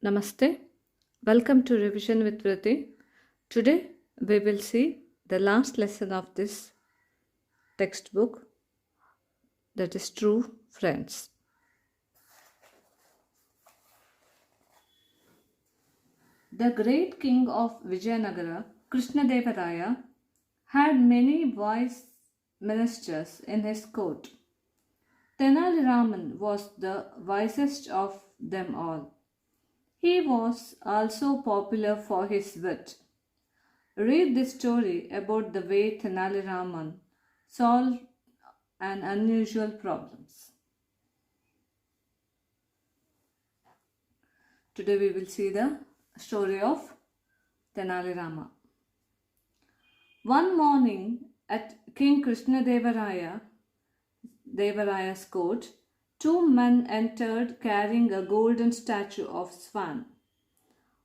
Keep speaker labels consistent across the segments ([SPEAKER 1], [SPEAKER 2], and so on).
[SPEAKER 1] Namaste. Welcome to Revision with Vrithi. Today we will see the last lesson of this textbook, that is True Friends. The great king of Vijayanagara, Krishnadevaraya, had many wise ministers in his court. Tenali Raman was the wisest of them all. He was also popular for his wit. Read this story about the way Tenali Raman solved an unusual problems. Today we will see the story of Tenali Rama. One morning at King Devaraya's court, two men entered carrying a golden statue of Swan.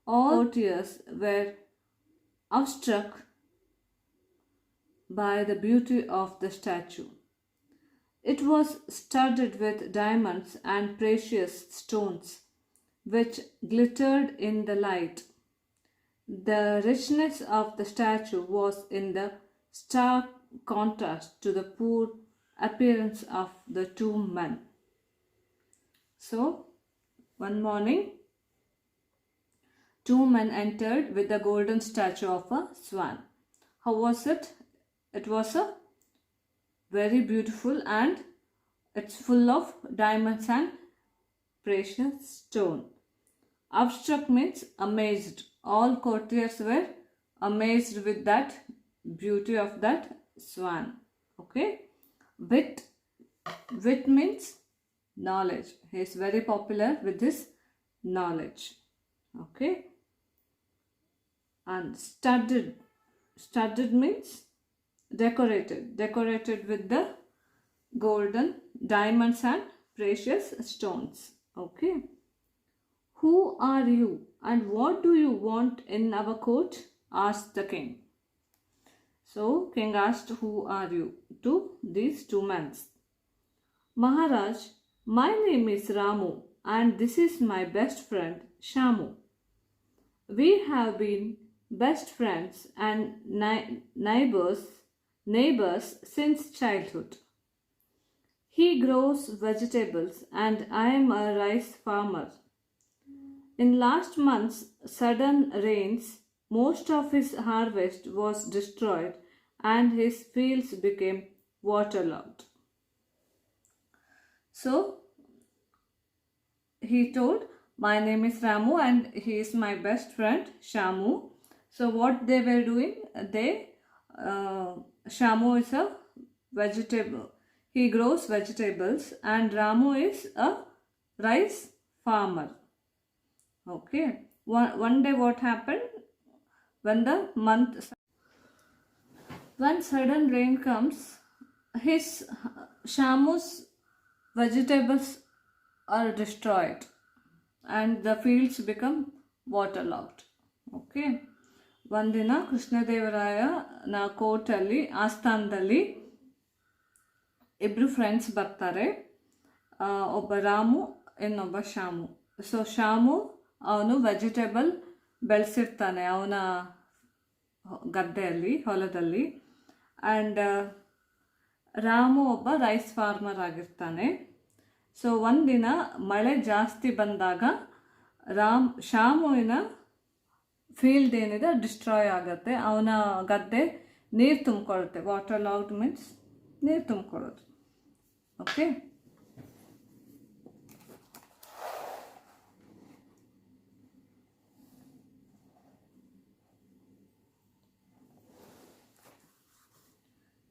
[SPEAKER 1] All courtiers were awestruck by the beauty of the statue. It was studded with diamonds and precious stones, which glittered in the light. The richness of the statue was in the stark contrast to the poor appearance of the two men. So, one morning, two men entered with the golden statue of a swan. How was it? It was a very beautiful and it's full of diamonds and precious stone. Awestruck means amazed. All courtiers were amazed with that beauty of that swan. Okay. Wit means knowledge. He is very popular with his knowledge. Okay. And studded means decorated with the golden diamonds and precious stones. Okay. Who are you and what do you want in our court? Asked the king. So king asked, who are you? To these two men. Maharaj, my name is Ramu and this is my best friend Shamu. We have been best friends and neighbors since childhood. He grows vegetables and I am a rice farmer. In last month's sudden rains, most of his harvest was destroyed and his fields became waterlogged. So, he told, my name is Ramu and he is my best friend Shamu. So, what they were doing, Shamu is a vegetable. He grows vegetables and Ramu is a rice farmer. Okay. One day what happened? When sudden rain comes, Shamu's vegetables are destroyed and the fields become waterlogged. Okay. ಒಂದಿನ ಕೃಷ್ಣದೇವರಾಯನ ಕೋರ್ಟಲ್ಲಿ ಆಸ್ಥಾನದಲ್ಲಿ ಇಬ್ಬರು friends ಬರ್ತಾರೆ. ಒಬ್ಬ ರಾಮು ಇನ್ನೊಬ್ಬ Shamu. So Shamu ಅವನು vegetable ಬೆಳೆಸಿರ್ತಾನೆ ಅವನ ಗದ್ದೆಯಲ್ಲಿ, ಹೊಲದಲ್ಲಿ. ಆ್ಯಂಡ್ ರಾಮು ಒಬ್ಬ ರೈಸ್ ಫಾರ್ಮರ್ ಆಗಿರ್ತಾನೆ. ಸೊ ಒಂದಿನ ಮಳೆ ಜಾಸ್ತಿ ಬಂದಾಗ ಶಾಮುವಿನ ಫೀಲ್ಡ್ ಏನಿದೆ ಡಿಸ್ಟ್ರಾಯ್ ಆಗುತ್ತೆ. ಅವನ ಗದ್ದೆ ನೀರು ತುಂಬಿಕೊಳ್ಳುತ್ತೆ. ವಾಟರ್ ಲಾಗ್ಡ್ ಮೀನ್ಸ್ ನೀರು ತುಂಬಿಕೊಳ್ಳೋದು. Okay.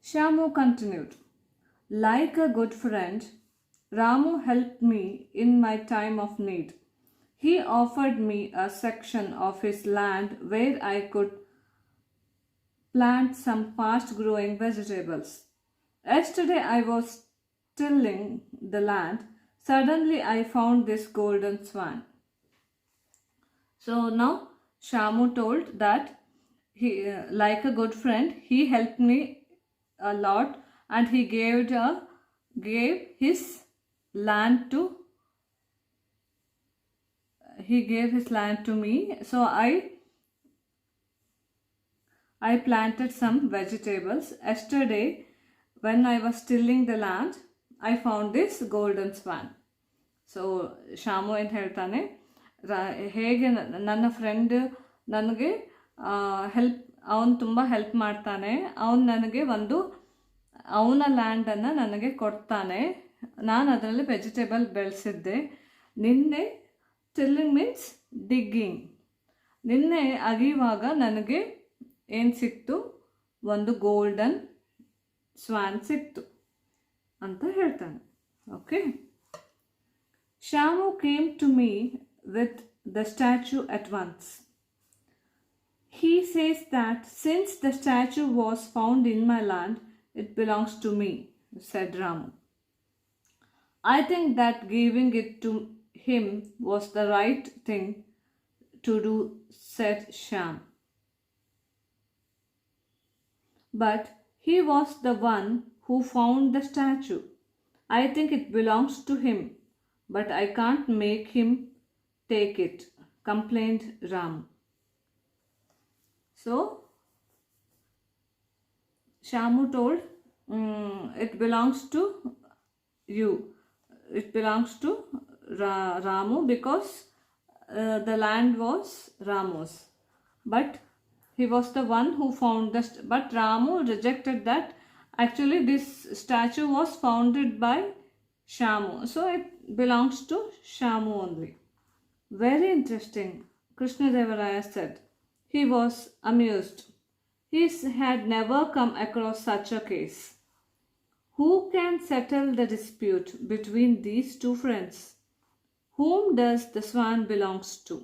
[SPEAKER 1] Shamu continued, like a good friend, Ramu helped me in my time of need. He offered me a section of his land where I could plant some fast-growing vegetables. Yesterday I was tilling the land. Suddenly I found this golden swan. So now Shamu told that he, like a good friend, he helped me a lot and he gave his land to he gave his land to me, so I planted some vegetables. Yesterday, when I was tilling the land, I found this golden swan. So Shyamu ಏನು ಹೇಳ್ತಾನೆ, ಹೇಗೆ ನನ್ನ friend ನನಗೆ ಅವನು ತುಂಬ help ಮಾಡ್ತಾನೆ, ಅವನು ನನಗೆ ಅವನ ಲ್ಯಾಂಡನ್ನು ನನಗೆ ಕೊಡ್ತಾನೆ, ನಾನು ಅದರಲ್ಲಿ ವೆಜಿಟೇಬಲ್ ಬೆಳೆಸಿದ್ದೆ. ನಿನ್ನೆ ಟಿಲ್ಲಿಂಗ್ ಮೀನ್ಸ್ ಡಿಗ್ಗಿಂಗ್, ನಿನ್ನೆ ಅಗಿಯುವಾಗ ನನಗೆ ಏನು ಸಿಕ್ತು, ಒಂದು ಗೋಲ್ಡನ್ ಸ್ವಾನ್ ಸಿಕ್ತು ಅಂತ ಹೇಳ್ತಾನೆ. Okay. Shamu came to me with the statue at once. He says that since the statue was found in my land, it belongs to me, said Ramu. I think that giving it to him was the right thing to do, said Sham. But he was the one who found the statue. I think it belongs to him, but I can't make him take it, complained Ram. So, Shamu told, it belongs to you. It belongs to Ramu because the land was Ramu's. But he was the one who found this. But Ramu rejected that. Actually, this statue was founded by Shamu. So, it belongs to Shamu only. Very interesting, Krishnadevara said. He was amused. He had never come across such a case. Who can settle the dispute between these two friends? Whom does the swan belongs to?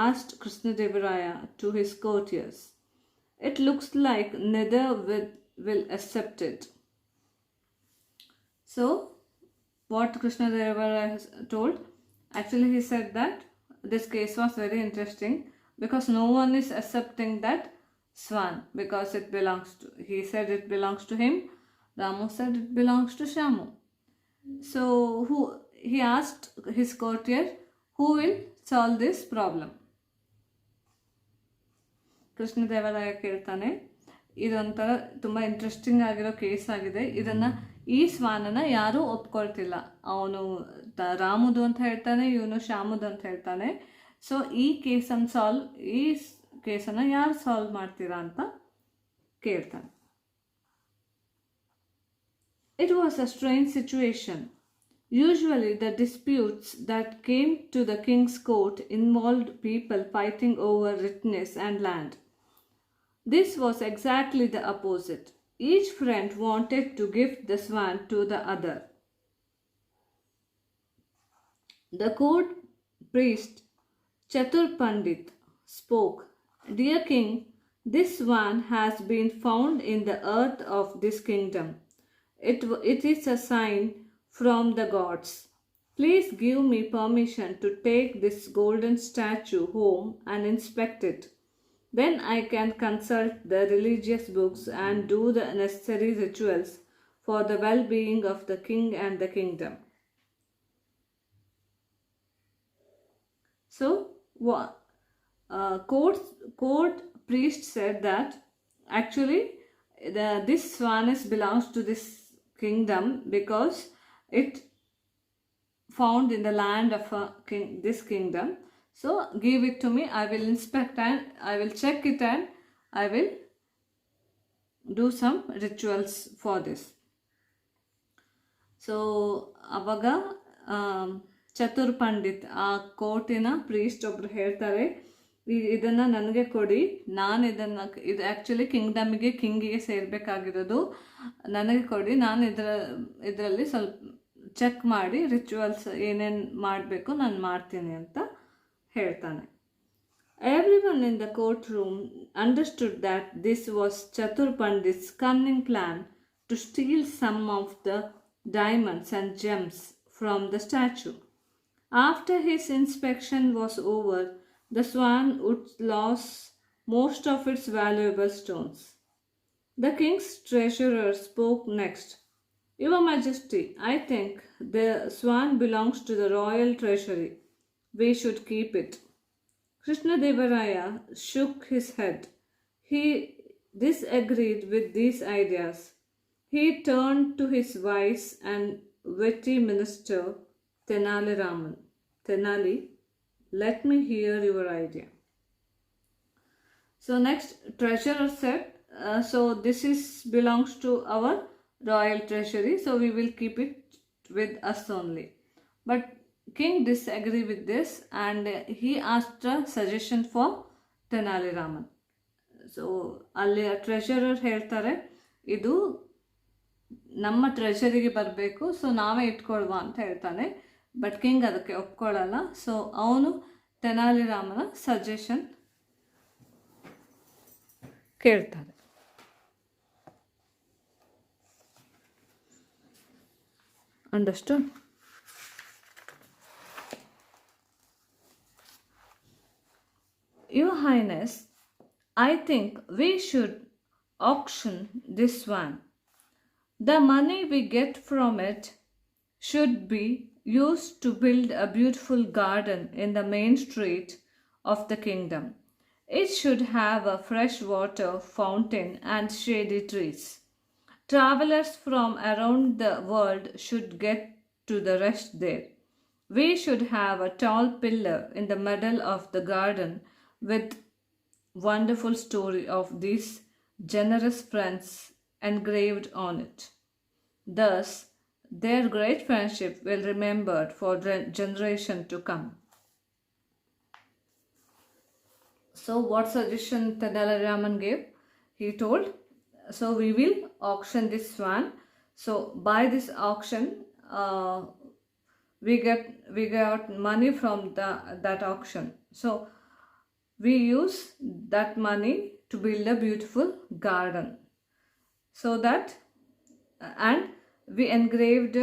[SPEAKER 1] Asked Krishnadevara to his courtiers. It looks like neither will accept it. So, what Krishnadevara has told, actually he said that this case was very interesting because no one is accepting that swan because it belongs to, he said it belongs to him, Ramu said it belongs to Shamu. So he asked his courtier, who will solve this problem? Krishnadevaraya ಕೇಳ್ತಾನೆ, ಇದೊಂಥರ ತುಂಬ interesting ಆಗಿರೋ case ಆಗಿದೆ, ಇದನ್ನು ಈ ಸ್ವಾನನ ಯಾರೂ ಒಪ್ಕೊಳ್ತಿಲ್ಲ. ಅವನು ರಾಮುದು ಅಂತ ಹೇಳ್ತಾನೆ, ಇವನು ಶ್ಯಾಮುದು ಅಂತ ಹೇಳ್ತಾನೆ. ಸೊ ಈ ಕೇಸನ್ನು ಯಾರು ಸಾಲ್ವ್ ಮಾಡ್ತೀರಾ ಅಂತ ಕೇಳ್ತಾನೆ. It was a strange situation. Usually the disputes that came to the king's court involved people fighting over richness and land. This was exactly the opposite. Each friend wanted to give the swan to the other. The court priest Chatur Pandit spoke. Dear king, this swan has been found in the earth of this kingdom. It is a sign from the gods. Please give me permission to take this golden statue home and inspect it. Then I can consult the religious books and do the necessary rituals for the well-being of the king and the kingdom. So, court priest said that actually this swan belongs to this kingdom because it found in the land of this kingdom. So give it to me, I will inspect and I will check it and I will do some rituals for this. So ಅವಾಗ ಚತುರ್ ಪಂಡಿತ್ ಆ ಕೋರ್ಟಿನ priest ಒಬ್ರು ಹೇಳ್ತಾರೆ, ಇದನ್ನು ನನಗೆ ಕೊಡಿ, ನಾನು ಇದು ಆ್ಯಕ್ಚುಲಿ ಕಿಂಗಿಗೆ ಸೇರಬೇಕಾಗಿರೋದು, ನನಗೆ ಕೊಡಿ, ನಾನು ಇದರಲ್ಲಿ ಸ್ವಲ್ಪ ಚೆಕ್ ಮಾಡಿ ರಿಚುವಲ್ಸ್ ಏನೇನು ಮಾಡಬೇಕು ನಾನು ಮಾಡ್ತೀನಿ ಅಂತ ಹೇಳ್ತಾನೆ. Everyone in the courtroom understood that this was Chatur Pandit's cunning plan to steal some of the diamonds and gems from the statue. After his inspection was over, the swan would lose most of its valuable stones. The king's treasurer spoke next. Your Majesty, I think the swan belongs to the royal treasury. we should keep it. Krishnadevaraya shook his head. He disagreed with these ideas. He turned to his wise and witty minister Tenali Raman. Tenali, let me hear your idea. So next, treasurer said, so this belongs to our royal treasury, so we will keep it with us only. But king disagreed with this and he asked a suggestion for Tenali Raman. So ಅಲ್ಲಿ treasurer ಹೇಳ್ತಾರೆ ಇದು ನಮ್ಮ ಟ್ರೆಷರಿಗೆ ಬರಬೇಕು, so ನಾವೇ ಇಟ್ಕೊಳ್ವ ಅಂತ ಹೇಳ್ತಾನೆ. But king ಅದಕ್ಕೆ ಒಪ್ಕೊಳ್ಳಲ್ಲ. So ಅವನು ತೆನಾಲಿ ರಾಮನ ಸಜೆಷನ್ ಕೇಳ್ತಾರೆ. Understood? Your Highness, I think we should auction this one. The money we get from it should be used to build a beautiful garden in the main street of the kingdom. It should have a fresh water fountain and shady trees. Travelers from around the world should get to the rest there. We should have a tall pillar in the middle of the garden with wonderful story of these generous friends engraved on it. Thus, their great friendship will be remembered for generation to come. So, what suggestion Tenali Raman gave? He told, so we will auction this one. So, by this auction, we got money from that auction. So, we use that money to build a beautiful garden. So that, and we engraved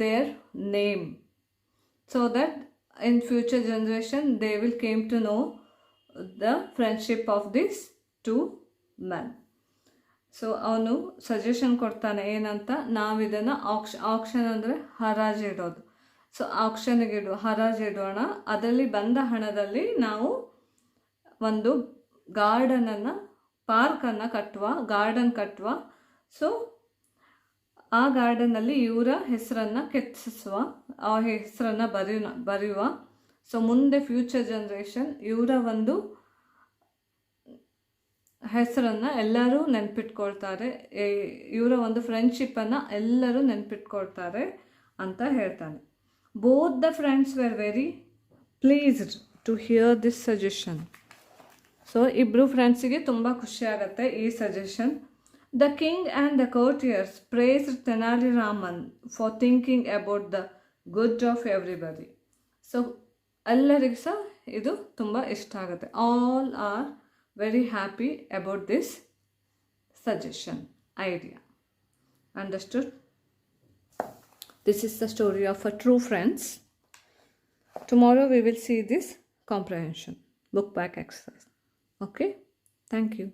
[SPEAKER 1] their name, so that in future generation they will came to know the friendship of these two men. So ಅವನು suggestion ಕೊಡ್ತಾನೆ ಏನಂತ, ನಾವಿದನ್ನು action ಅಂದರೆ ಹರಾಜು ಇಡೋದು. So ಆಕ್ಷನ್ಗೆ ಹರಾಜು ಇಡೋಣ, ಅದರಲ್ಲಿ ಬಂದ ಹಣದಲ್ಲಿ ನಾವು ಒಂದು ಗಾರ್ಡನನ್ನು, ಪಾರ್ಕನ್ನು ಗಾರ್ಡನ್ ಕಟ್ಟುವ. ಸೊ ಆ ಗಾರ್ಡನಲ್ಲಿ ಇವರ ಹೆಸರನ್ನು ಕೆತ್ತಿಸುವ, ಆ ಹೆಸರನ್ನು ಬರೆಯುವ. ಸೊ ಮುಂದೆ ಫ್ಯೂಚರ್ ಜನ್ರೇಷನ್ ಇವರ ಒಂದು ಹೆಸರನ್ನು ಎಲ್ಲರೂ ನೆನ್ಪಿಟ್ಕೊಳ್ತಾರೆ, ಇವರ ಒಂದು ಫ್ರೆಂಡ್ಶಿಪ್ಪನ್ನು ಎಲ್ಲರೂ ನೆನ್ಪಿಟ್ಕೊಳ್ತಾರೆ ಅಂತ ಹೇಳ್ತಾನೆ. Both the friends were very pleased to hear this suggestion. So ಇಬ್ಬರು ಫ್ರೆಂಡ್ಸಿಗೆ ತುಂಬ ಖುಷಿ ಆಗುತ್ತೆ ಈ suggestion. The king and the courtiers praised Tenali Raman for thinking about the good of everybody. So ಎಲ್ಲರಿಗೂ ಸಹ ಇದು ತುಂಬ ಇಷ್ಟ ಆಗುತ್ತೆ. All are very happy about this suggestion idea. Understood? This is the story of a true friends. Tomorrow we will see this comprehension book back exercise. Okay, thank you.